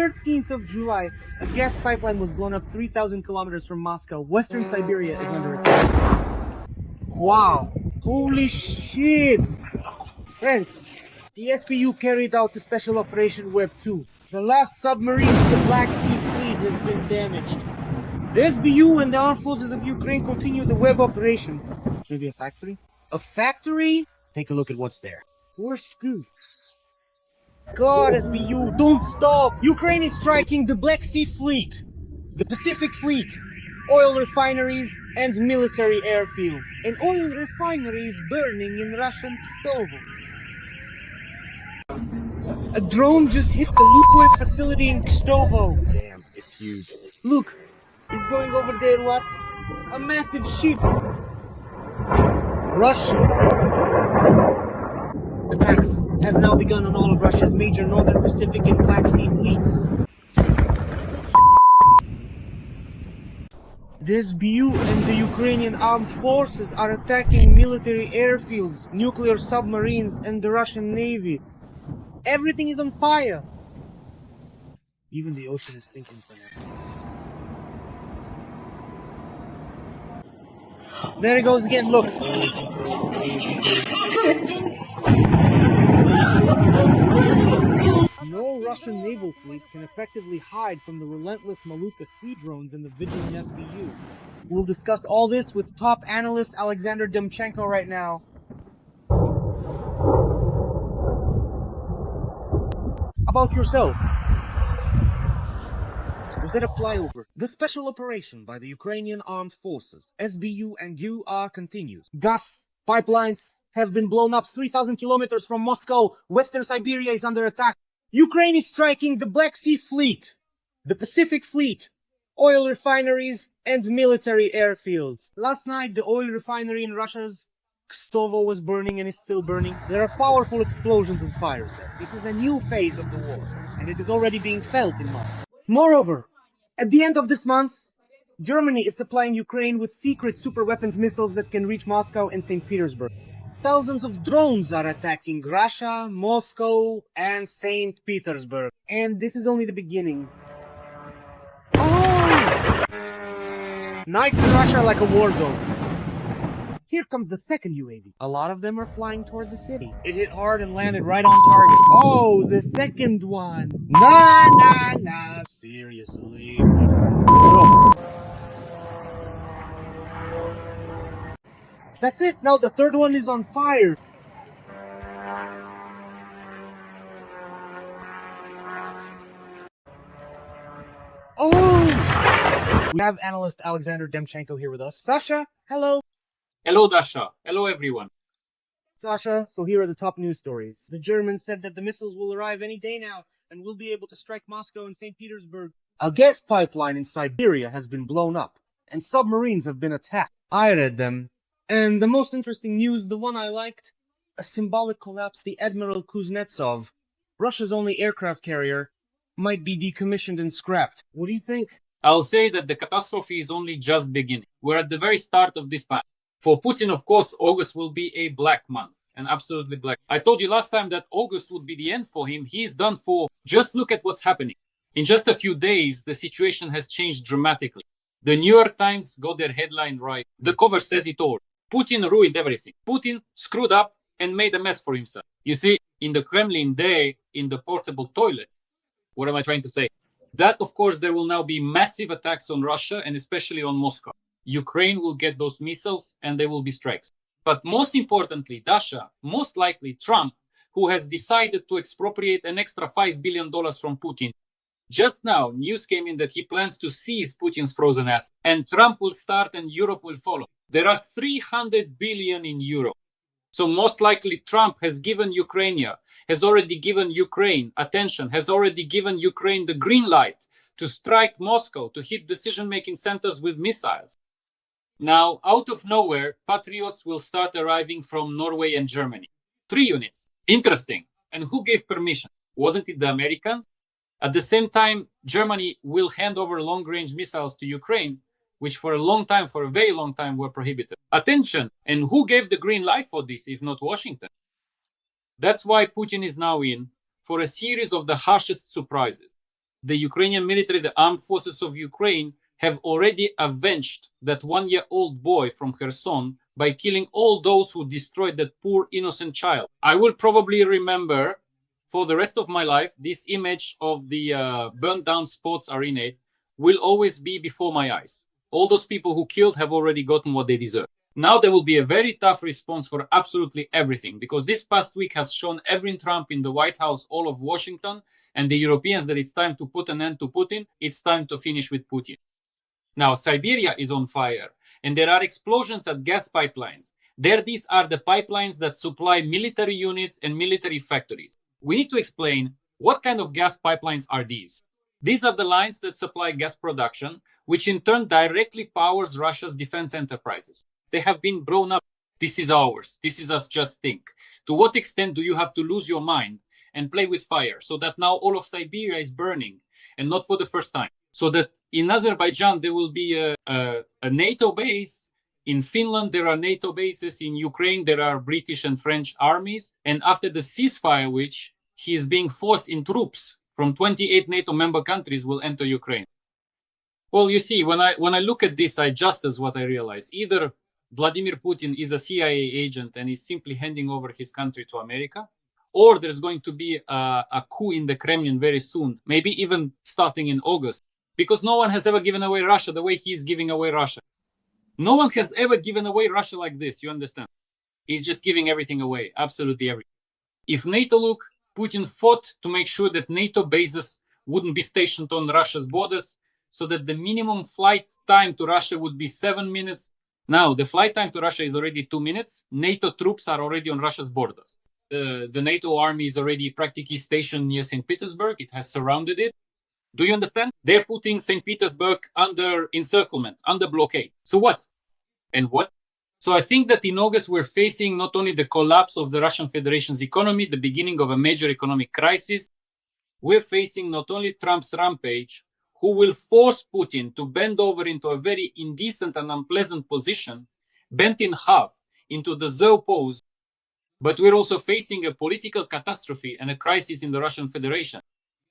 13th of July, a gas pipeline was blown up 3,000 kilometers from Moscow. Western Siberia is under attack. Wow. Holy shit. Friends, the SBU carried out the Special Operation Web 2. The last submarine of the Black Sea Fleet has been damaged. The SBU and the armed forces of Ukraine continue the web operation. Maybe a factory? A factory? Take a look at what's there. We're screwed. God, SBU, don't stop! Ukraine is striking the Black Sea Fleet, the Pacific Fleet, oil refineries, and military airfields. An oil refinery is burning in Russian Kyiv. A drone just hit the Lukoil facility in Kyiv. Damn, it's huge. Look, it's going over there, what? A massive ship. Russian attacks have now begun on all of Russia's major Northern Pacific and Black Sea fleets. The SBU and the Ukrainian armed forces are attacking military airfields, nuclear submarines, and the Russian Navy. Everything is on fire. Even the ocean is sinking for us. There he goes again, look. No Russian naval fleet can effectively hide from the relentless Maluka sea drones and the vigilant SBU. We'll discuss all this with top analyst Alexander Demchenko right now. About yourself. Was that a flyover? The special operation by the Ukrainian armed forces, SBU and UR continues. Gas pipelines have been blown up 3,000 kilometers from Moscow. Western Siberia is under attack. Ukraine is striking the Black Sea Fleet, the Pacific Fleet, oil refineries, and military airfields. Last night, the oil refinery in Russia's Kyiv was burning and is still burning. There are powerful explosions and fires there. This is a new phase of the war, and it is already being felt in Moscow. Moreover, at the end of this month, Germany is supplying Ukraine with secret superweapons missiles that can reach Moscow and St. Petersburg. Thousands of drones are attacking Russia, Moscow, and St. Petersburg. And this is only the beginning. Oh! Nights in Russia are like a war zone. Here comes the second UAV. A lot of them are flying toward the city. It hit hard and landed right on target. Oh, the second one. Nah. Seriously. So, that's it. Now the third one is on fire. Oh! We have analyst Alexander Demchenko here with us. Sasha, hello. Hello, Dasha. Hello, everyone. Sasha, so here are the top news stories. The Germans said that the missiles will arrive any day now and will be able to strike Moscow and St. Petersburg. A gas pipeline in Siberia has been blown up, and submarines have been attacked. I read them, and the most interesting news, the one I liked, a symbolic collapse, the Admiral Kuznetsov, Russia's only aircraft carrier, might be decommissioned and scrapped. What do you think? I'll say that the catastrophe is only just beginning. We're at the very start of this path. For Putin, of course, August will be a black month, and absolutely black. I told you last time that August would be the end for him. He's done for. Just look at what's happening. In just a few days, the situation has changed dramatically. The New York Times got their headline right. The cover says it all. Putin ruined everything. Putin screwed up and made a mess for himself. You see, in the Kremlin, in the portable toilet, what am I trying to say? That, of course, there will now be massive attacks on Russia and especially on Moscow. Ukraine will get those missiles and there will be strikes. But most importantly, Dasha, most likely Trump, who has decided to expropriate an extra $5 billion from Putin. Just now, news came in that he plans to seize Putin's frozen assets. And Trump will start and Europe will follow. There are 300 billion in Europe. So most likely Trump has already given Ukraine attention, has already given Ukraine the green light to strike Moscow, to hit decision-making centers with missiles. Now, out of nowhere, Patriots will start arriving from Norway and Germany. 3 units. Interesting. And who gave permission? Wasn't it the Americans? At the same time, Germany will hand over long-range missiles to Ukraine, which for a very long time, were prohibited. Attention! And who gave the green light for this, if not Washington? That's why Putin is now in for a series of the harshest surprises. the Ukrainian military, the armed forces of Ukraine, have already avenged that 1-year-old boy from Kherson by killing all those who destroyed that poor innocent child. I will probably remember for the rest of my life this image of the burned down sports arena will always be before my eyes. All those people who killed have already gotten what they deserve. Now there will be a very tough response for absolutely everything, because this past week has shown every Trump in the White House, all of Washington, and the Europeans that it's time to put an end to Putin. It's time to finish with Putin. Now, Siberia is on fire, and there are explosions at gas pipelines. These are the pipelines that supply military units and military factories. We need to explain what kind of gas pipelines are these. These are the lines that supply gas production, which in turn directly powers Russia's defense enterprises. They have been blown up. This is ours. This is us. Just think. To what extent do you have to lose your mind and play with fire so that now all of Siberia is burning, and not for the first time? So that in Azerbaijan there will be a NATO base. In Finland there are NATO bases. In Ukraine there are British and French armies. And after the ceasefire, which he is being forced in, troops from 28 NATO member countries will enter Ukraine. Well, you see, when I look at this, I just as what I realize. Either Vladimir Putin is a CIA agent and is simply handing over his country to America, or there's going to be a coup in the Kremlin very soon, maybe even starting in August, because no one has ever given away Russia the way he's giving away Russia. No one has ever given away Russia like this, you understand? He's just giving everything away, absolutely everything. If NATO look, Putin fought to make sure that NATO bases wouldn't be stationed on Russia's borders, so that the minimum flight time to Russia would be 7 minutes. Now, the flight time to Russia is already 2 minutes. NATO troops are already on Russia's borders. The NATO army is already practically stationed near St. Petersburg. It has surrounded it. Do you understand? They're putting St. Petersburg under encirclement, under blockade. So what? And what? So I think that in August, we're facing not only the collapse of the Russian Federation's economy, the beginning of a major economic crisis, we're facing not only Trump's rampage, who will force Putin to bend over into a very indecent and unpleasant position, bent in half into the Zhou pose, but we're also facing a political catastrophe and a crisis in the Russian Federation.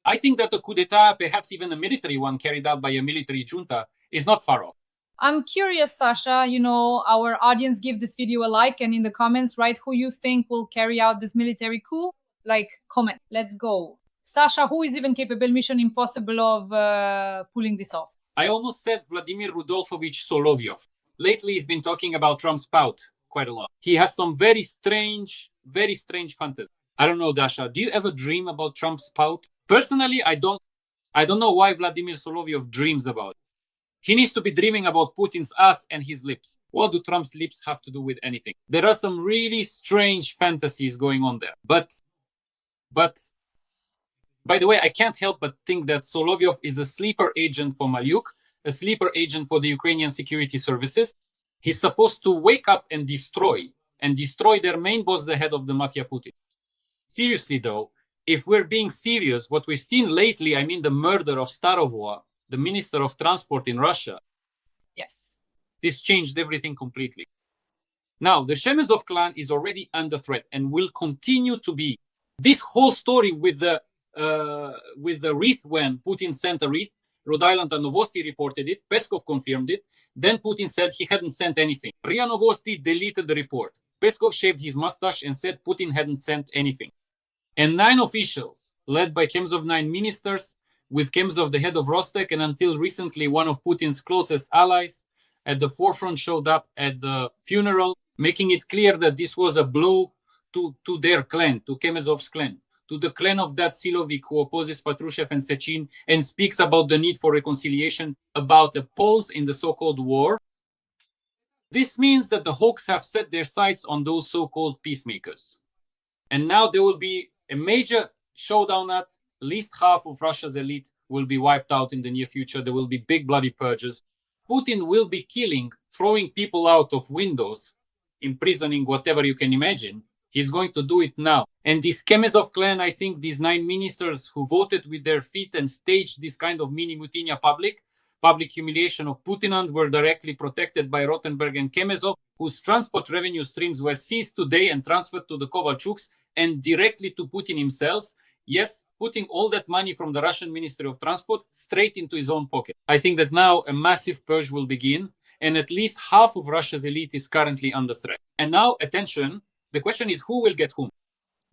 I think that a coup d'etat, perhaps even a military one carried out by a military junta, is not far off. I'm curious, Sasha, our audience, give this video a like, and in the comments, write who you think will carry out this military coup. Comment. Let's go. Sasha, who is even capable, mission impossible of pulling this off? I almost said Vladimir Rudolfovich Solovyov. Lately, he's been talking about Trump's pout quite a lot. He has some very strange fantasies. I don't know, Dasha, do you ever dream about Trump's pout? Personally, I don't know why Vladimir Solovyov dreams about it. He needs to be dreaming about Putin's ass and his lips. What do Trump's lips have to do with anything? There are some really strange fantasies going on there. But by the way, I can't help but think that Solovyov is a sleeper agent for Malyuk, a sleeper agent for the Ukrainian security services. He's supposed to wake up and destroy their main boss, the head of the mafia, Putin. Seriously, though, if we're being serious, what we've seen lately, I mean the murder of Starovoa, the minister of transport in Russia. Yes. This changed everything completely. Now, the Shemezov clan is already under threat and will continue to be. This whole story with the wreath, when Putin sent a wreath, Rhode Island and Novosti reported it, Peskov confirmed it, then Putin said he hadn't sent anything. RIA Novosti deleted the report. Peskov shaved his mustache and said Putin hadn't sent anything. And 9 officials, led by Kemzov 9 ministers, with Kemzov the head of Rostec, and until recently one of Putin's closest allies, at the forefront showed up at the funeral, making it clear that this was a blow to their clan, to Kemezov's clan, to the clan of that Silovik who opposes Patrushev and Sechin and speaks about the need for reconciliation, about a pause in the so-called war. This means that the hawks have set their sights on those so-called peacemakers. And now there will be a major showdown. At least half of Russia's elite will be wiped out in the near future. There will be big bloody purges. Putin will be killing, throwing people out of windows, imprisoning, whatever you can imagine. He's going to do it now. And this Kemezov clan, I think these 9 ministers who voted with their feet and staged this kind of mini mutinya public humiliation of Putin'S, were directly protected by Rothenberg and Kemezov, whose transport revenue streams were seized today and transferred to the Kovalchuks and directly to Putin himself, yes, putting all that money from the Russian Ministry of Transport straight into his own pocket. I think that now a massive purge will begin, and at least half of Russia's elite is currently under threat. And now, attention, the question is who will get whom?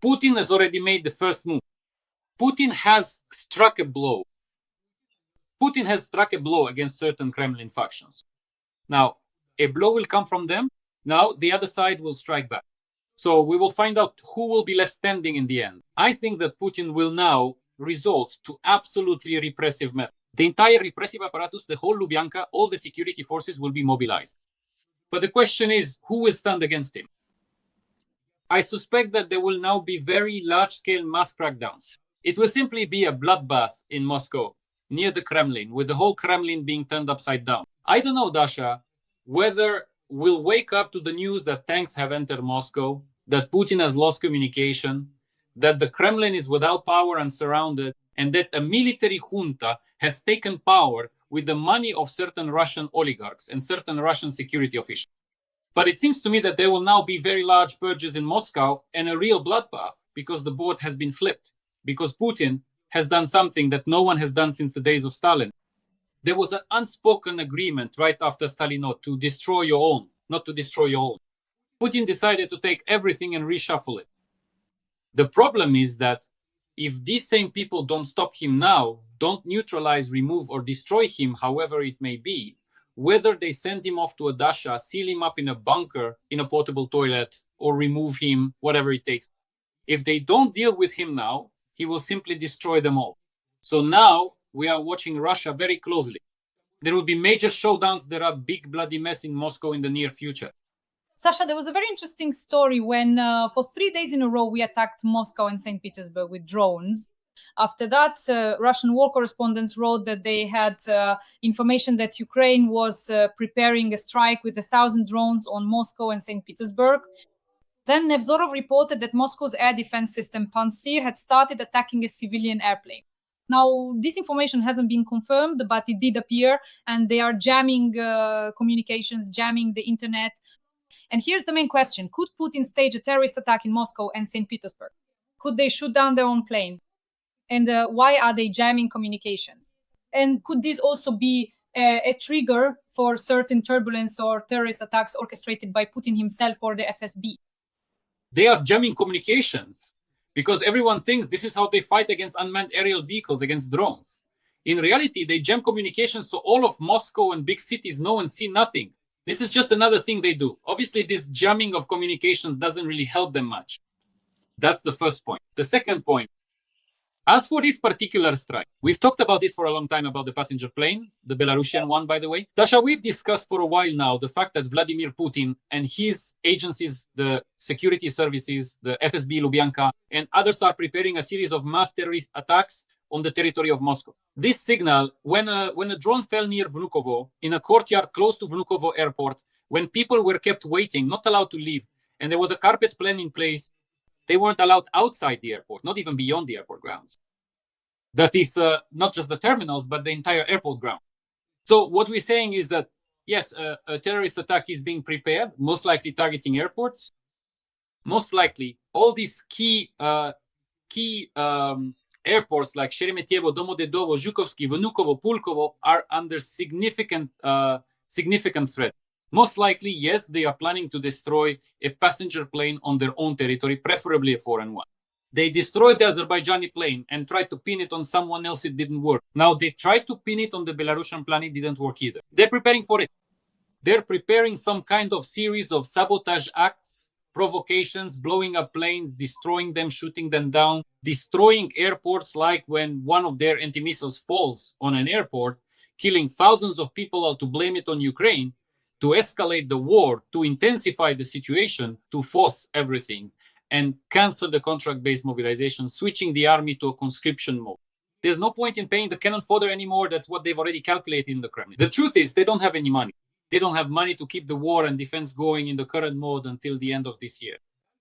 Putin has already made the first move. Putin has struck a blow. Putin has struck a blow against certain Kremlin factions. Now, a blow will come from them. Now, the other side will strike back. So we will find out who will be left standing in the end. I think that Putin will now resort to absolutely repressive methods. The entire repressive apparatus, the whole Lubyanka, all the security forces will be mobilized. But the question is, who will stand against him? I suspect that there will now be very large-scale mass crackdowns. It will simply be a bloodbath in Moscow, near the Kremlin, with the whole Kremlin being turned upside down. I don't know, Dasha, whether we'll wake up to the news that tanks have entered Moscow, that Putin has lost communication, that the Kremlin is without power and surrounded, and that a military junta has taken power with the money of certain Russian oligarchs and certain Russian security officials. But it seems to me that there will now be very large purges in Moscow and a real bloodbath because the board has been flipped, because Putin has done something that no one has done since the days of Stalin. There was an unspoken agreement right after Stalinot to destroy your own, not to destroy your own. Putin decided to take everything and reshuffle it. The problem is that if these same people don't stop him now, don't neutralize, remove, or destroy him, however it may be, whether they send him off to a Dasha, seal him up in a bunker, in a portable toilet, or remove him, whatever it takes. If they don't deal with him now, he will simply destroy them all. So now we are watching Russia very closely. There will be major showdowns. There are big bloody mess in Moscow in the near future. Sasha, there was a very interesting story when for 3 days in a row we attacked Moscow and St. Petersburg with drones. After that, Russian war correspondents wrote that they had information that Ukraine was preparing a strike with 1,000 drones on Moscow and St. Petersburg. Then Nevzorov reported that Moscow's air defense system Pantsir had started attacking a civilian airplane. Now, this information hasn't been confirmed, but it did appear, and they are jamming communications, jamming the internet. And here's the main question. Could Putin stage a terrorist attack in Moscow and St. Petersburg? Could they shoot down their own plane? And why are they jamming communications? And could this also be a trigger for certain turbulence or terrorist attacks orchestrated by Putin himself or the FSB? They are jamming communications because everyone thinks this is how they fight against unmanned aerial vehicles, against drones. In reality, they jam communications so all of Moscow and big cities know and see nothing. This is just another thing they do. Obviously, this jamming of communications doesn't really help them much. That's the first point. The second point, as for this particular strike, we've talked about this for a long time about the passenger plane, the Belarusian one, by the way. Dasha, we've discussed for a while now the fact that Vladimir Putin and his agencies, the security services, the FSB, Lubyanka, and others are preparing a series of mass terrorist attacks on the territory of Moscow. This signal, when a drone fell near Vnukovo, in a courtyard close to Vnukovo airport, when people were kept waiting, not allowed to leave, and there was a carpet plan in place, they weren't allowed outside the airport, not even beyond the airport grounds. That is not just the terminals, but the entire airport ground. So what we're saying is that, yes, a terrorist attack is being prepared, most likely targeting airports. Most likely, all these key airports like Sheremetyevo, Domodedovo, Zhukovsky, Vnukovo, Pulkovo are under significant threat. Most likely, yes, they are planning to destroy a passenger plane on their own territory, preferably a foreign one. They destroyed the Azerbaijani plane and tried to pin it on someone else. It didn't work. Now they tried to pin it on the Belarusian plane. It didn't work either. They're preparing for it. They're preparing some kind of series of sabotage acts, provocations, blowing up planes, destroying them, shooting them down, destroying airports, like when one of their anti-missiles falls on an airport, killing thousands of people, to blame it on Ukraine, to escalate the war, to intensify the situation, to force everything, and cancel the contract-based mobilization, switching the army to a conscription mode. There's no point in paying the cannon fodder anymore. That's what they've already calculated in the Kremlin. The truth is, they don't have any money. They don't have money to keep the war and defense going in the current mode until the end of this year.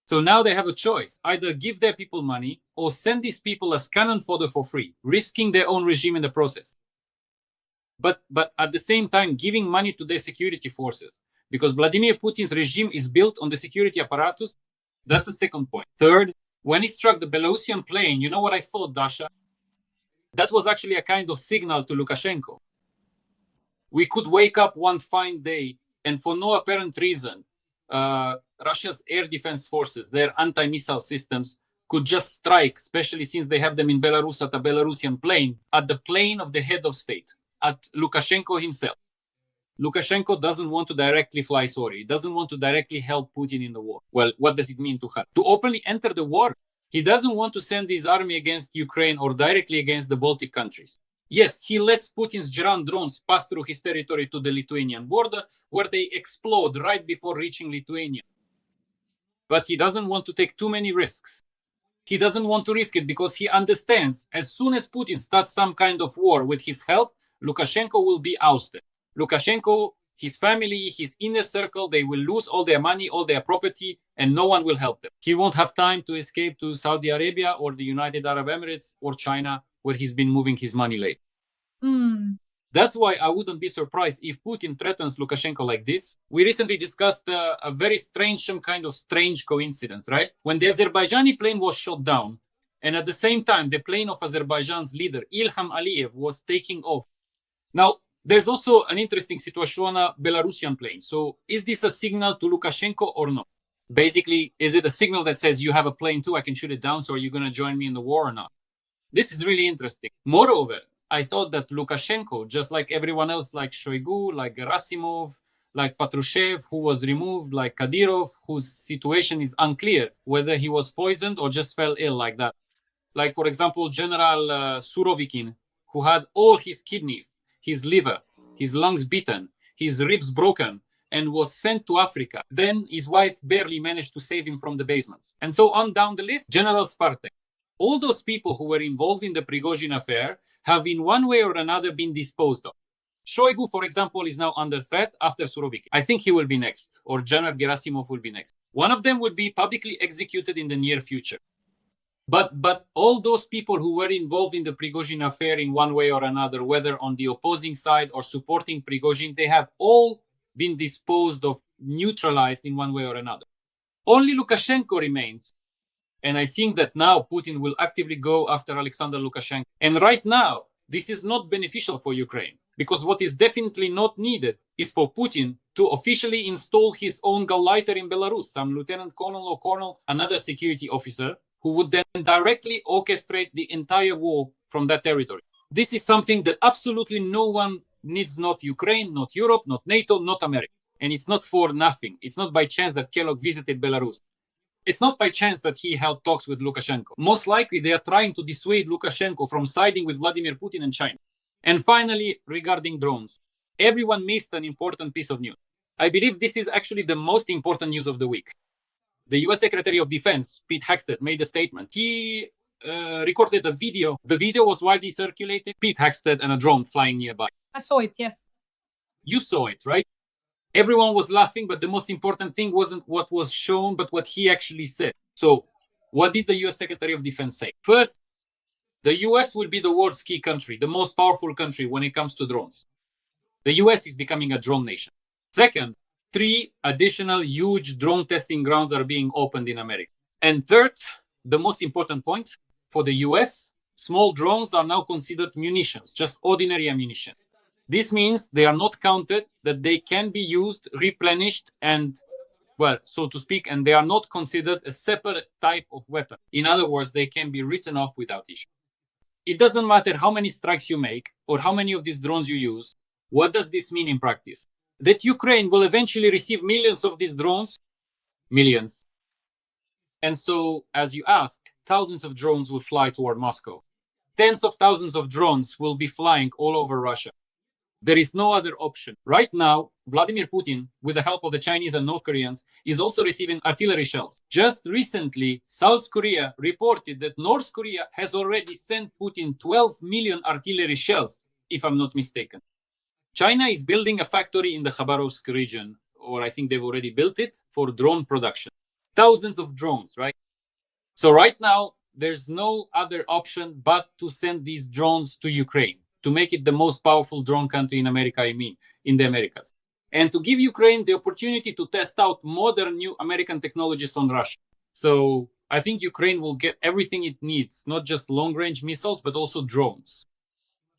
So now they have a choice. Either give their people money or send these people as cannon fodder for free, risking their own regime in the process. But at the same time, giving money to their security forces, because Vladimir Putin's regime is built on the security apparatus. That's the second point. Third, When he struck the Belarusian plane, you know what I thought, Dasha? That was actually a kind of signal to Lukashenko. We could wake up one fine day and for no apparent reason, Russia's air defense forces, their anti-missile systems, could just strike, especially since they have them in Belarus at a Belarusian plane, at the plane of the head of state, at Lukashenko himself. Lukashenko doesn't want to directly fly, sorry. He doesn't want to directly help Putin in the war. Well, what does it mean to have? To openly enter the war? He doesn't want to send his army against Ukraine or directly against the Baltic countries. Yes, he lets Putin's German drones pass through his territory to the Lithuanian border, where they explode right before reaching Lithuania. But he doesn't want to take too many risks. He doesn't want to risk it because he understands as soon as Putin starts some kind of war with his help, Lukashenko will be ousted. Lukashenko, his family, his inner circle, they will lose all their money, all their property, and no one will help them. He won't have time to escape to Saudi Arabia or the United Arab Emirates or China, where he's been moving his money lately. That's why I wouldn't be surprised if Putin threatens Lukashenko like this. We recently discussed a very strange, some kind of strange coincidence, right? When the Azerbaijani plane was shot down, and at the same time, the plane of Azerbaijan's leader, Ilham Aliyev, was taking off. Now, there's also an interesting situation on a Belarusian plane. So is this a signal to Lukashenko or not? Basically, is it a signal that says you have a plane too, I can shoot it down, so are you going to join me in the war or not? This is really interesting. Moreover, I thought that Lukashenko, just like everyone else, like Shoigu, like Gerasimov, like Patrushev, who was removed, like Kadyrov, whose situation is unclear, whether he was poisoned or just fell ill like that. Like, for example, General Surovikin, who had all his kidneys, his liver, his lungs beaten, his ribs broken, and was sent to Africa. Then his wife barely managed to save him from the basements. And so on down the list, General Spartak. All those people who were involved in the Prigozhin affair have in one way or another been disposed of. Shoigu, for example, is now under threat after Surovikin. I think he will be next, or General Gerasimov will be next. One of them would be publicly executed in the near future. But all those people who were involved in the Prigozhin affair in one way or another, whether on the opposing side or supporting Prigozhin, they have all been disposed of, neutralized in one way or another. Only Lukashenko remains. And I think that now Putin will actively go after Alexander Lukashenko. And right now, this is not beneficial for Ukraine, because what is definitely not needed is for Putin to officially install his own Gauleiter in Belarus, some lieutenant colonel or colonel, another security officer, who would then directly orchestrate the entire war from that territory. This is something that absolutely no one needs, not Ukraine, not Europe, not NATO, not America. And it's not for nothing. It's not by chance that Kellogg visited Belarus. It's not by chance that he held talks with Lukashenko. Most likely, they are trying to dissuade Lukashenko from siding with Vladimir Putin and China. And finally, regarding drones, everyone missed an important piece of news. I believe this is actually the most important news of the week. The US Secretary of Defense, Pete Hegseth, made a statement. He recorded a video. The video was widely circulated. Pete Hegseth and a drone flying nearby. I saw it, yes. You saw it, right? Everyone was laughing, but the most important thing wasn't what was shown, but what he actually said. So what did the US Secretary of Defense say? First, the US will be the world's key country, the most powerful country when it comes to drones. The US is becoming a drone nation. Second, 3 additional huge drone testing grounds are being opened in America. And third, the most important point, for the US, small drones are now considered munitions, just ordinary ammunition. This means they are not counted, that they can be used, replenished, and, well, so to speak, and they are not considered a separate type of weapon. In other words, they can be written off without issue. It doesn't matter how many strikes you make or how many of these drones you use. What does this mean in practice? That Ukraine will eventually receive millions of these drones, millions. And so, as you ask, thousands of drones will fly toward Moscow. Tens of thousands of drones will be flying all over Russia. There is no other option. Right now, Vladimir Putin, with the help of the Chinese and North Koreans, is also receiving artillery shells. Just recently, South Korea reported that North Korea has already sent Putin 12 million artillery shells, if I'm not mistaken. China is building a factory in the Khabarovsk region, or I think they've already built it, for drone production. Thousands of drones, right? So right now, there's no other option but to send these drones to Ukraine, to make it the most powerful drone country in America, in the Americas. And to give Ukraine the opportunity to test out modern new American technologies on Russia. So I think Ukraine will get everything it needs, not just long-range missiles, but also drones.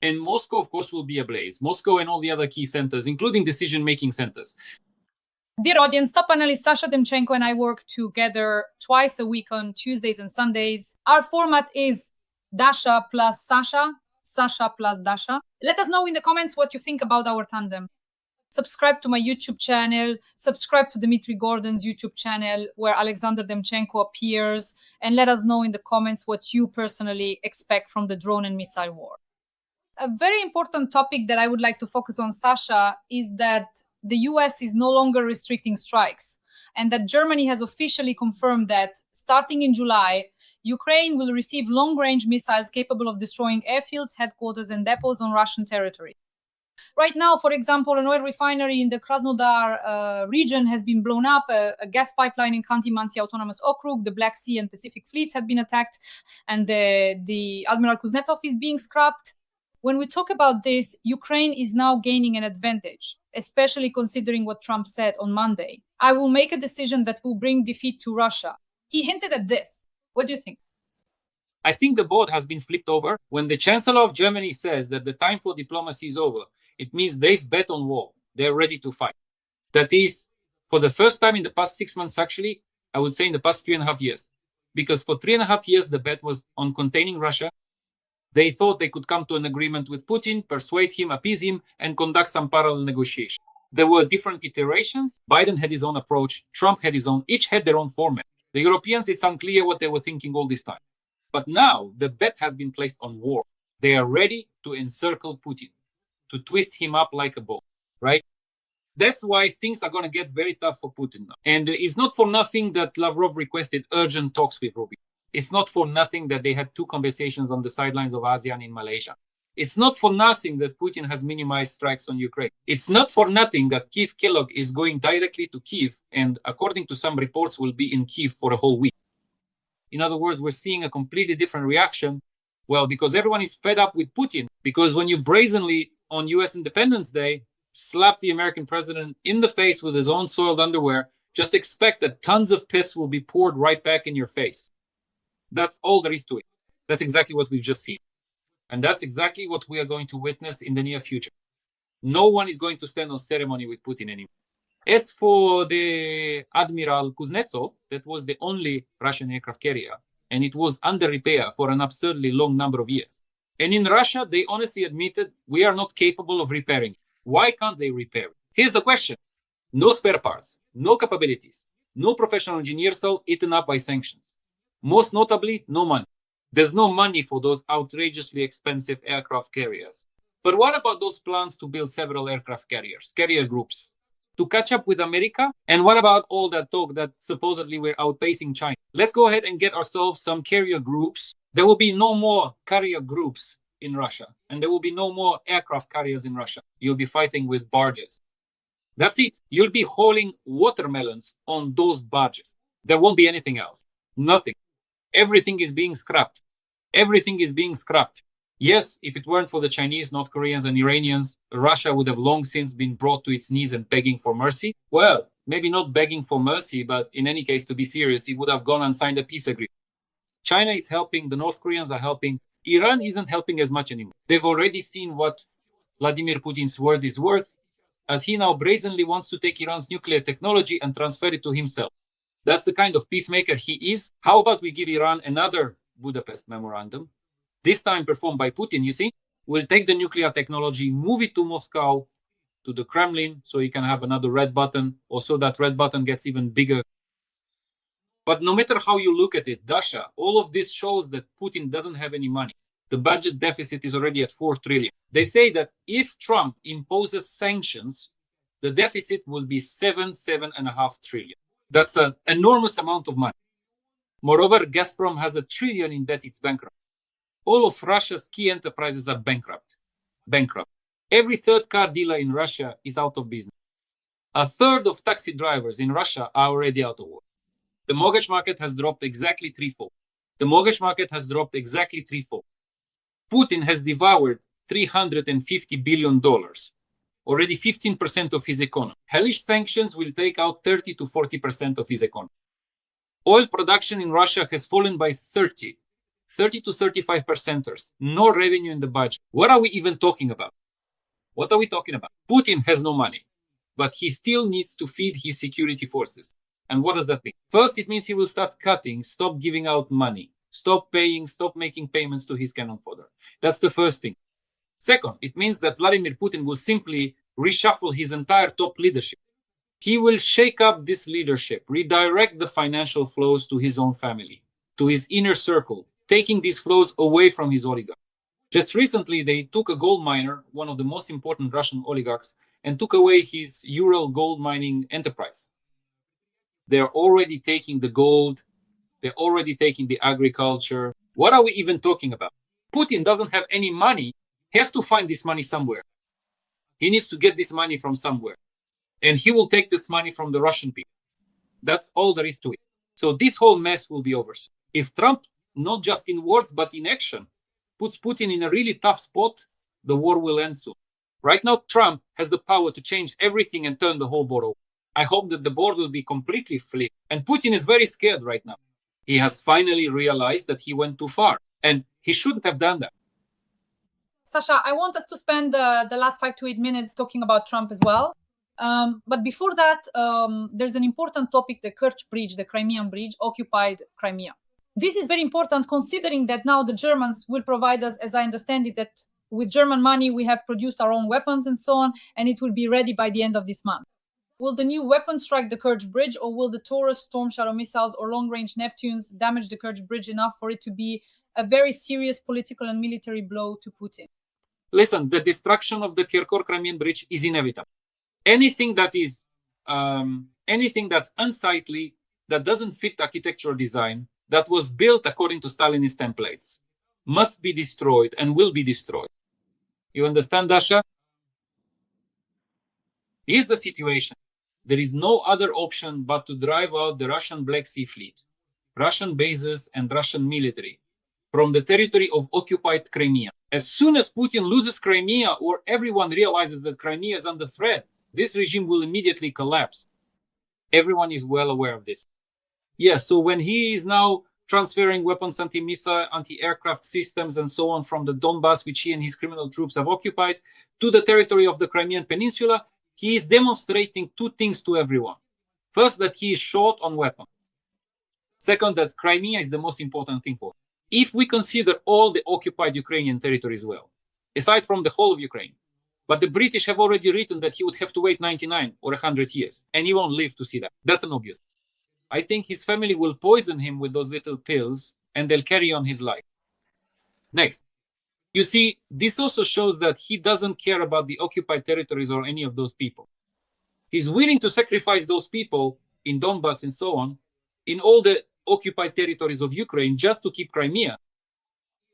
And Moscow, of course, will be ablaze. Moscow and all the other key centers, including decision-making centers. Dear audience, top analyst Dasha Demchenko and I work together twice a week on Tuesdays and Sundays. Our format is Dasha plus Sasha, Sasha plus Dasha. Let us know in the comments what you think about our tandem. Subscribe to my YouTube channel, subscribe to Dmitry Gordon's YouTube channel where Alexander Demchenko appears, and let us know in the comments what you personally expect from the drone and missile war. A very important topic that I would like to focus on, Sasha, is that the US is no longer restricting strikes, and that Germany has officially confirmed that starting in July, Ukraine will receive long-range missiles capable of destroying airfields, headquarters, and depots on Russian territory. Right now, for example, an oil refinery in the Krasnodar region has been blown up. A gas pipeline in Khanty-Mansi Autonomous Okrug, the Black Sea and Pacific fleets have been attacked, and the Admiral Kuznetsov is being scrapped. When we talk about this, Ukraine is now gaining an advantage, especially considering what Trump said on Monday. I will make a decision that will bring defeat to Russia. He hinted at this. What do you think? I think the boat has been flipped over. When the Chancellor of Germany says that the time for diplomacy is over, it means they've bet on war. They're ready to fight. That is, for the first time in the past 6 months, actually, I would say in the past 3.5 years. Because for 3.5 years, the bet was on containing Russia. They thought they could come to an agreement with Putin, persuade him, appease him, and conduct some parallel negotiation. There were different iterations. Biden had his own approach. Trump had his own. Each had their own format. The Europeans, it's unclear what they were thinking all this time. But now the bet has been placed on war. They are ready to encircle Putin, to twist him up like a ball, right? That's why things are going to get very tough for Putin now. And it's not for nothing that Lavrov requested urgent talks with Rubio. It's not for nothing that they had 2 conversations on the sidelines of ASEAN in Malaysia. It's not for nothing that Putin has minimized strikes on Ukraine. It's not for nothing that Kyiv Kellogg is going directly to Kyiv and, according to some reports, will be in Kyiv for a whole week. In other words, we're seeing a completely different reaction. Well, because everyone is fed up with Putin. Because when you brazenly, on US Independence Day, slap the American president in the face with his own soiled underwear, just expect that tons of piss will be poured right back in your face. That's all there is to it. That's exactly what we've just seen. And that's exactly what we are going to witness in the near future. No one is going to stand on ceremony with Putin anymore. As for the Admiral Kuznetsov, that was the only Russian aircraft carrier, and it was under repair for an absurdly long number of years. And in Russia, they honestly admitted, we are not capable of repairing it. Why can't they repair it? Here's the question. No spare parts, no capabilities, no professional engineers all eaten up by sanctions. Most notably, no money. There's no money for those outrageously expensive aircraft carriers. But what about those plans to build several aircraft carriers, carrier groups, to catch up with America? And what about all that talk that supposedly we're outpacing China? Let's go ahead and get ourselves some carrier groups. There will be no more carrier groups in Russia, and there will be no more aircraft carriers in Russia. You'll be fighting with barges. That's it. You'll be hauling watermelons on those barges. There won't be anything else. Nothing. Everything is being scrapped. Everything is being scrapped. Yes, if it weren't for the Chinese, North Koreans, and Iranians, Russia would have long since been brought to its knees and begging for mercy. Well, maybe not begging for mercy, but in any case, to be serious, it would have gone and signed a peace agreement. China is helping, the North Koreans are helping. Iran isn't helping as much anymore. They've already seen what Vladimir Putin's word is worth, as he now brazenly wants to take Iran's nuclear technology and transfer it to himself. That's the kind of peacemaker he is. How about we give Iran another Budapest memorandum, this time performed by Putin, you see? We'll take the nuclear technology, move it to Moscow, to the Kremlin, so you can have another red button, or so that red button gets even bigger. But no matter how you look at it, Dasha, all of this shows that Putin doesn't have any money. The budget deficit is already at 4 trillion. They say that if Trump imposes sanctions, the deficit will be 7.5 trillion. That's an enormous amount of money. Moreover, Gazprom has $1 trillion in debt, it's bankrupt. All of Russia's key enterprises are bankrupt. Every third car dealer in Russia is out of business. A third of taxi drivers in Russia are already out of work. The mortgage market has dropped exactly threefold. Putin has devoured $350 billion, already 15% of his economy. Hellish sanctions will take out 30 to 40% of his economy. Oil production in Russia has fallen by 30 to 35%ers. No revenue in the budget. What are we even talking about? What are we talking about? Putin has no money, but he still needs to feed his security forces. And what does that mean? First, it means he will start cutting, stop giving out money, stop paying, stop making payments to his cannon fodder. That's the first thing. Second, it means that Vladimir Putin will simply reshuffle his entire top leadership. He will shake up this leadership, redirect the financial flows to his own family, to his inner circle, taking these flows away from his oligarchs. Just recently, they took a gold miner, one of the most important Russian oligarchs, and took away his Ural gold mining enterprise. They're already taking the gold. They're already taking the agriculture. What are we even talking about? Putin doesn't have any money. He has to find this money somewhere. He needs to get this money from somewhere. And he will take this money from the Russian people. That's all there is to it. So this whole mess will be over. If Trump, not just in words, but in action, puts Putin in a really tough spot, the war will end soon. Right now, Trump has the power to change everything and turn the whole board over. I hope that the board will be completely flipped. And Putin is very scared right now. He has finally realized that he went too far. And he shouldn't have done that. Sasha, I want us to spend the last 5 to 8 minutes talking about Trump as well. But before that, there's an important topic, the Kerch Bridge, the Crimean Bridge, occupied Crimea. This is very important considering that now the Germans will provide us, as I understand it, that with German money, we have produced our own weapons and so on, and it will be ready by the end of this month. Will the new weapons strike the Kerch Bridge, or will the Taurus, Storm Shadow missiles, or long-range Neptunes damage the Kerch Bridge enough for it to be a very serious political and military blow to Putin? Listen, the destruction of the Kirkuk-Crimean Bridge is inevitable. Anything that's unsightly, that doesn't fit architectural design, that was built according to Stalinist templates, must be destroyed and will be destroyed. You understand, Dasha? Here's the situation. There is no other option but to drive out the Russian Black Sea Fleet, Russian bases, and Russian military from the territory of occupied Crimea. As soon as Putin loses Crimea, or everyone realizes that Crimea is under threat, this regime will immediately collapse. Everyone is well aware of this. Yes, so when he is now transferring weapons, anti-missile, anti-aircraft systems, and so on from the Donbass, which he and his criminal troops have occupied, to the territory of the Crimean Peninsula, he is demonstrating two things to everyone. First, that he is short on weapons. Second, that Crimea is the most important thing for him. If we consider all the occupied Ukrainian territories well, aside from the whole of Ukraine, but the British have already written that he would have to wait 99 or 100 years, and he won't live to see that. That's an obvious. I think his family will poison him with those little pills, and they'll carry on his life. Next. You see, this also shows that he doesn't care about the occupied territories or any of those people. He's willing to sacrifice those people in Donbass and so on, in all the occupied territories of Ukraine, just to keep Crimea.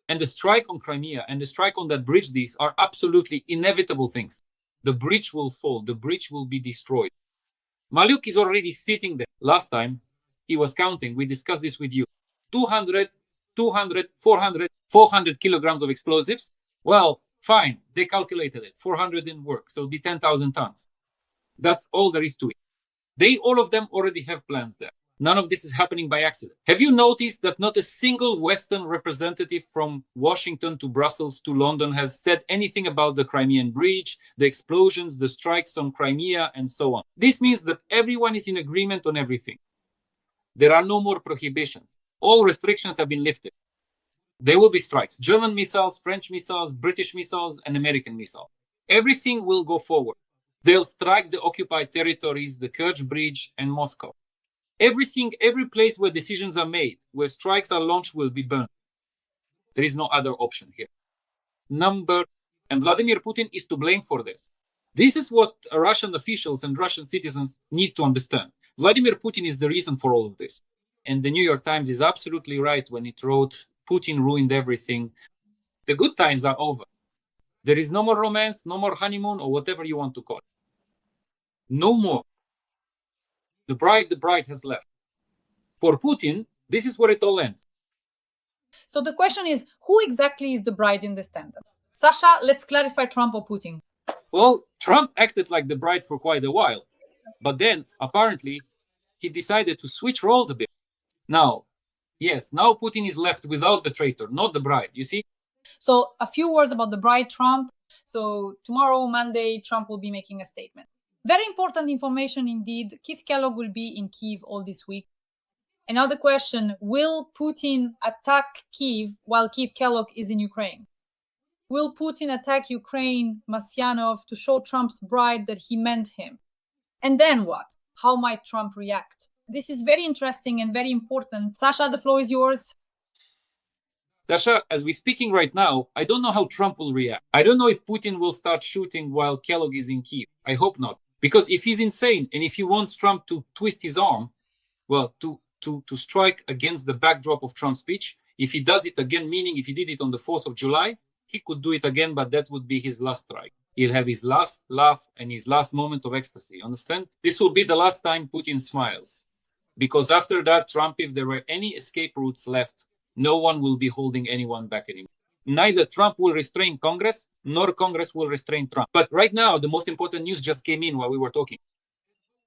And the strike on Crimea and the strike on that bridge, these are absolutely inevitable things. The bridge will fall. The bridge will be destroyed. Maluk is already sitting there. Last time, he was counting. We discussed this with you. 200, 400 kilograms of explosives. Well, fine. They calculated it. 400 didn't work. So it'll be 10,000 tons. That's all there is to it. All of them already have plans there. None of this is happening by accident. Have you noticed that not a single Western representative from Washington to Brussels to London has said anything about the Crimean Bridge, the explosions, the strikes on Crimea, and so on? This means that everyone is in agreement on everything. There are no more prohibitions. All restrictions have been lifted. There will be strikes. German missiles, French missiles, British missiles, and American missiles. Everything will go forward. They'll strike the occupied territories, the Kerch Bridge, and Moscow. Everything, every place where decisions are made, where strikes are launched, will be burned. There is no other option here. And Vladimir Putin is to blame for this. This is what Russian officials and Russian citizens need to understand. Vladimir Putin is the reason for all of this. And the New York Times is absolutely right when it wrote, Putin ruined everything. The good times are over. There is no more romance, no more honeymoon, or whatever you want to call it. No more. The bride has left. For Putin, this is where it all ends. So the question is, who exactly is the bride in this tandem? Sasha, let's clarify Trump or Putin. Well, Trump acted like the bride for quite a while. But then, apparently, he decided to switch roles a bit. Now, yes, now Putin is left without the traitor, not the bride. You see? So a few words about the bride Trump. So tomorrow, Monday, Trump will be making a statement. Very important information indeed. Keith Kellogg will be in Kyiv all this week. And now the question, will Putin attack Kyiv while Keith Kellogg is in Ukraine? Will Putin attack Ukraine, Masyanov, to show Trump's bride that he meant him? And then what? How might Trump react? This is very interesting and very important. Sasha, the floor is yours. Dasha, as we're speaking right now, I don't know how Trump will react. I don't know if Putin will start shooting while Kellogg is in Kyiv. I hope not. Because if he's insane and if he wants Trump to twist his arm, well, to strike against the backdrop of Trump's speech, if he does it again, meaning if he did it on the 4th of July, he could do it again, but that would be his last strike. He'll have his last laugh and his last moment of ecstasy. Understand? This will be the last time Putin smiles. Because after that, Trump, if there were any escape routes left, no one will be holding anyone back anymore. Neither Trump will restrain Congress, nor Congress will restrain Trump. But right now, the most important news just came in while we were talking.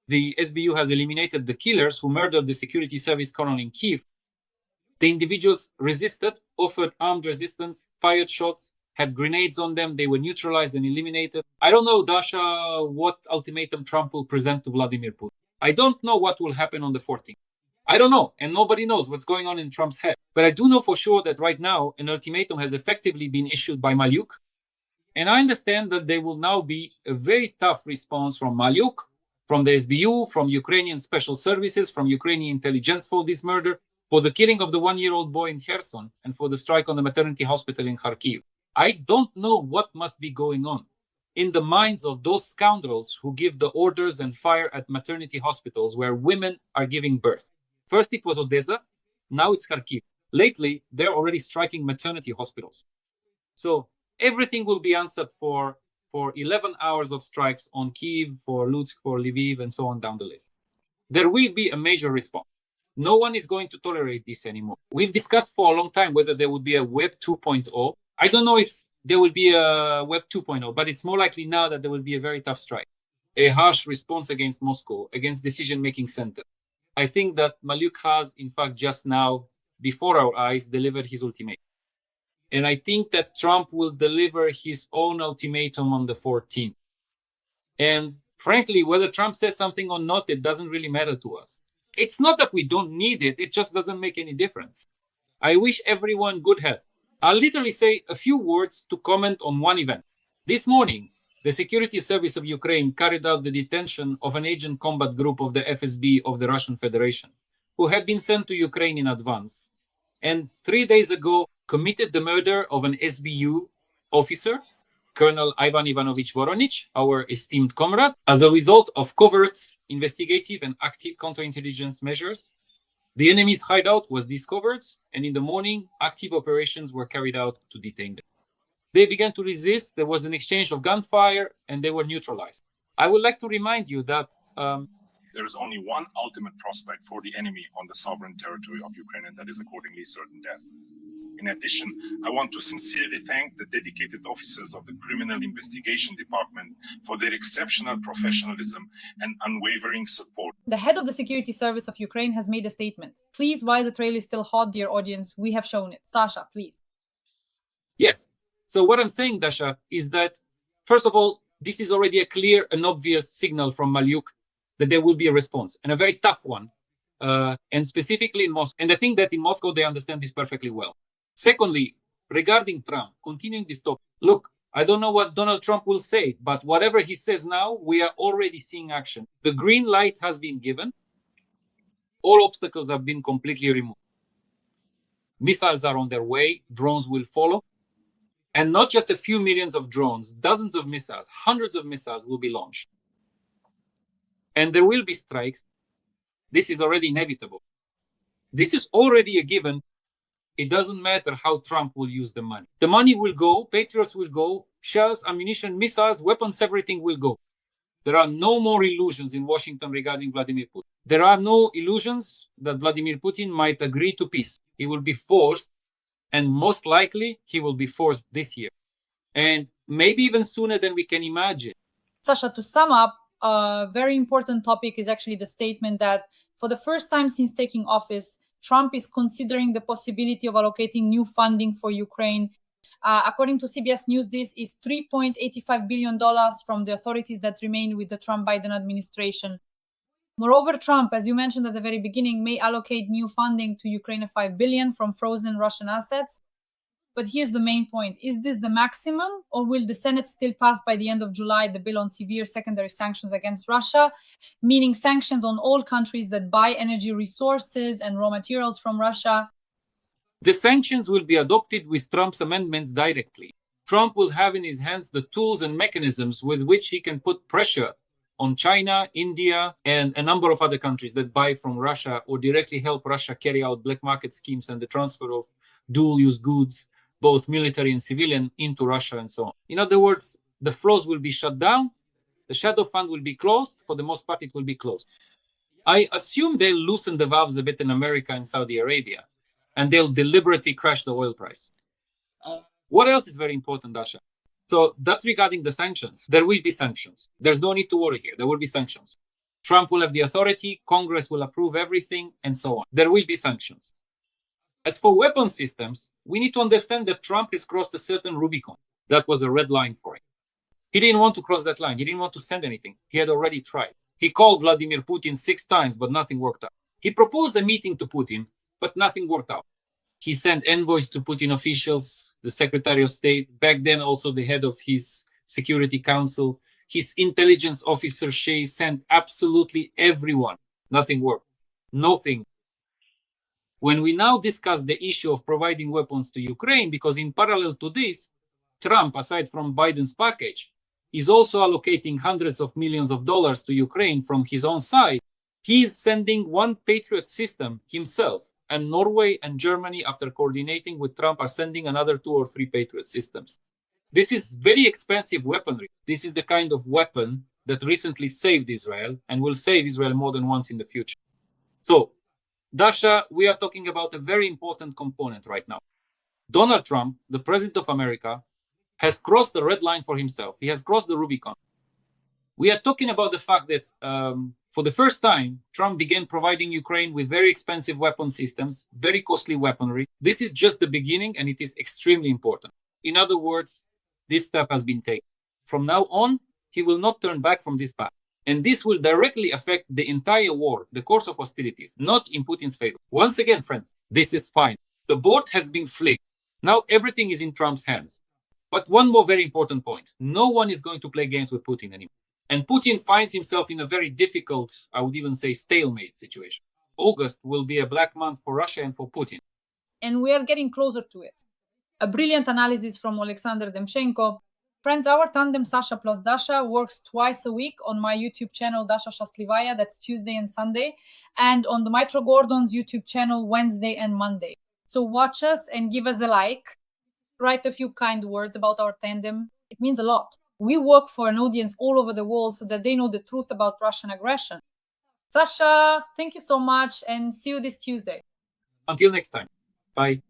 The SBU has eliminated the killers who murdered the security service colonel in Kyiv. The individuals resisted, offered armed resistance, fired shots, had grenades on them. They were neutralized and eliminated. I don't know, Dasha, what ultimatum Trump will present to Vladimir Putin. I don't know what will happen on the 14th. I don't know, and nobody knows what's going on in Trump's head. But I do know for sure that right now, an ultimatum has effectively been issued by Malyuk. And I understand that there will now be a very tough response from Malyuk, from the SBU, from Ukrainian special services, from Ukrainian intelligence for this murder, for the killing of the 1-year-old boy in Kherson, and for the strike on the maternity hospital in Kharkiv. I don't know what must be going on in the minds of those scoundrels who give the orders and fire at maternity hospitals where women are giving birth. First it was Odessa, now it's Kharkiv. Lately, they're already striking maternity hospitals. So everything will be answered for 11 hours of strikes on Kyiv, for Lutsk, for Lviv, and so on down the list. There will be a major response. No one is going to tolerate this anymore. We've discussed for a long time whether there would be a Web 2.0. I don't know if there will be a Web 2.0, but it's more likely now that there will be a very tough strike, a harsh response against Moscow, against decision-making center. I think that Malyuk has, in fact, just now, before our eyes, delivered his ultimatum. And I think that Trump will deliver his own ultimatum on the 14th. And frankly, whether Trump says something or not, it doesn't really matter to us. It's not that we don't need it, it just doesn't make any difference. I wish everyone good health. I'll literally say a few words to comment on one event. This morning, the Security Service of Ukraine carried out the detention of an agent combat group of the FSB of the Russian Federation, who had been sent to Ukraine in advance, and 3 days ago committed the murder of an SBU officer, Colonel Ivan Ivanovich Voronich, our esteemed comrade, as a result of covert, investigative, and active counterintelligence measures. The enemy's hideout was discovered, and in the morning, active operations were carried out to detain them. They began to resist, there was an exchange of gunfire, and they were neutralized. I would like to remind you that there is only one ultimate prospect for the enemy on the sovereign territory of Ukraine, and that is accordingly certain death. In addition, I want to sincerely thank the dedicated officers of the Criminal Investigation Department for their exceptional professionalism and unwavering support. The head of the Security Service of Ukraine has made a statement. Please, while the trail is still hot, dear audience, we have shown it. Sasha, please. Yes. So what I'm saying, Dasha, is that, first of all, this is already a clear and obvious signal from Malyuk that there will be a response, and a very tough one, and specifically in Moscow. And I think that in Moscow, they understand this perfectly well. Secondly, regarding Trump, continuing this topic, look, I don't know what Donald Trump will say, but whatever he says now, we are already seeing action. The green light has been given. All obstacles have been completely removed. Missiles are on their way. Drones will follow. And not just a few millions of drones, dozens of missiles, hundreds of missiles will be launched. And there will be strikes. This is already inevitable. This is already a given. It doesn't matter how Trump will use the money. The money will go, Patriots will go, shells, ammunition, missiles, weapons, everything will go. There are no more illusions in Washington regarding Vladimir Putin. There are no illusions that Vladimir Putin might agree to peace. He will be forced, and most likely he will be forced this year. And maybe even sooner than we can imagine. Sasha, to sum up, a very important topic is actually the statement that for the first time since taking office, Trump is considering the possibility of allocating new funding for Ukraine. According to CBS News, this is $3.85 billion from the authorities that remain with the Trump-Biden administration. Moreover, Trump, as you mentioned at the very beginning, may allocate new funding to Ukraine of $5 billion from frozen Russian assets. But here's the main point. Is this the maximum, or will the Senate still pass by the end of July the bill on severe secondary sanctions against Russia, meaning sanctions on all countries that buy energy resources and raw materials from Russia? The sanctions will be adopted with Trump's amendments directly. Trump will have in his hands the tools and mechanisms with which he can put pressure on China, India, and a number of other countries that buy from Russia or directly help Russia carry out black market schemes and the transfer of dual-use goods, both military and civilian, into Russia and so on. In other words, the flows will be shut down, the shadow fund will be closed, for the most part it will be closed. I assume they'll loosen the valves a bit in America and Saudi Arabia, and they'll deliberately crash the oil price. What else is very important, Dasha? So that's regarding the sanctions. There will be sanctions. There's no need to worry here. There will be sanctions. Trump will have the authority, Congress will approve everything, and so on. There will be sanctions. As for weapon systems, we need to understand that Trump has crossed a certain Rubicon. That was a red line for him. He didn't want to cross that line. He didn't want to send anything. He had already tried. He called Vladimir Putin 6 times, but nothing worked out. He proposed a meeting to Putin, but nothing worked out. He sent envoys to Putin officials, the Secretary of State, back then also the head of his Security Council. His intelligence officer, Shea, sent absolutely everyone. Nothing worked. Nothing. When we now discuss the issue of providing weapons to Ukraine, because in parallel to this, Trump, aside from Biden's package, is also allocating hundreds of millions of dollars to Ukraine from his own side. He is sending one Patriot system himself, and Norway and Germany, after coordinating with Trump, are sending another 2 or 3 Patriot systems. This is very expensive weaponry. This is the kind of weapon that recently saved Israel and will save Israel more than once in the future. So, Dasha, we are talking about a very important component right now. Donald Trump, the president of America, has crossed the red line for himself. He has crossed the Rubicon. We are talking about the fact that for the first time, Trump began providing Ukraine with very expensive weapon systems, very costly weaponry. This is just the beginning, and it is extremely important. In other words, this step has been taken. From now on, he will not turn back from this path. And this will directly affect the entire war, the course of hostilities, not in Putin's favor. Once again, friends, this is fine. The board has been flicked. Now everything is in Trump's hands. But one more very important point. No one is going to play games with Putin anymore. And Putin finds himself in a very difficult, I would even say, stalemate situation. August will be a black month for Russia and for Putin. And we are getting closer to it. A brilliant analysis from Alexander Demchenko. Friends, our tandem Sasha plus Dasha works twice a week on my YouTube channel, Dasha Shaslivaya, that's Tuesday and Sunday, and on the Mitro Gordon's YouTube channel, Wednesday and Monday. So watch us and give us a like. Write a few kind words about our tandem. It means a lot. We work for an audience all over the world so that they know the truth about Russian aggression. Sasha, thank you so much, and see you this Tuesday. Until next time. Bye.